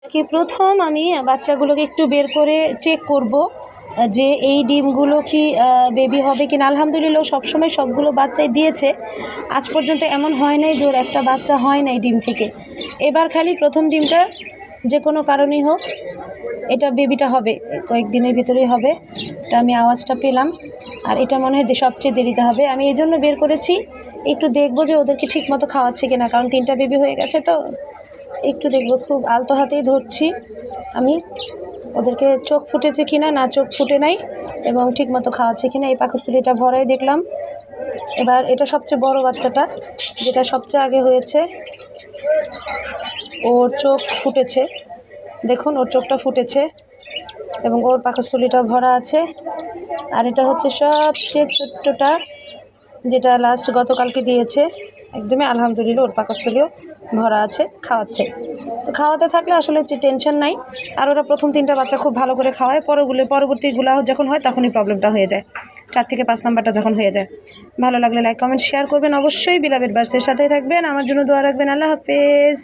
আজকে প্রথম আমি বাচ্চাগুলোকে একটু বের করে চেক করব যে এই ডিমগুলো কি বেবি হবে কিনা। আলহামদুলিল্লাহ সবসময় সবগুলো বাচ্চাই দিয়েছে, আজ পর্যন্ত এমন হয় নাই যে ওর একটা বাচ্চা হয় নাই ডিম থেকে। এবার খালি প্রথম ডিমটা যে কোনো কারণেই হোক এটা বেবিটা হবে, কয়েকদিনের ভিতরেই হবে। এটা আমি আওয়াজটা পেলাম, আর এটা মনে হয় সবচেয়ে দেরিতে হবে। আমি এই জন্য বের করেছি, একটু দেখবো যে ওদেরকে ঠিক মতো খাওয়াচ্ছে কিনা, কারণ 3টা বেবি হয়ে গেছে তো একটু দেখবো। খুব আলতো হাতেই ধরছি আমি, ওদেরকে চোখ ফুটেছে কিনা, না চোখ ফুটে নাই, এবং ঠিক মতো খাওয়াচ্ছে কিনা। এই পাকস্থলীটা ভরাই দেখলাম। এবার এটা সবচেয়ে বড় বাচ্চাটা, যেটা সবচেয়ে আগে হয়েছে, ওর চোখ ফুটেছে, দেখুন ওর চোখটা ফুটেছে এবং ওর পাকস্থলীটা ভরা আছে। আর এটা হচ্ছে সবচেয়ে ছোট্টটা, যেটা লাস্ট গতকালকে দিয়েছে। একদমই আলহামদুলিল্লাহ ওর পাকস্থলীও ভরা আছে, খাওয়াচ্ছে। তো খাওয়াতে থাকলে আসলে টেনশন নাই। আর ওরা প্রথম 3টা বাচ্চা খুব ভালো করে খাওয়ায়, পরবর্তীগুলো যখন হয় তখনই প্রবলেমটা হয়ে যায়, 4 থেকে 5 নাম্বারটা যখন হয়ে যায়। ভালো লাগলে লাইক কমেন্ট শেয়ার করবেন, অবশ্যই বিলাবেট বার্সের সাথেই থাকবেন, আমার জন্য দোয়া রাখবেন। আল্লাহ হাফেজ।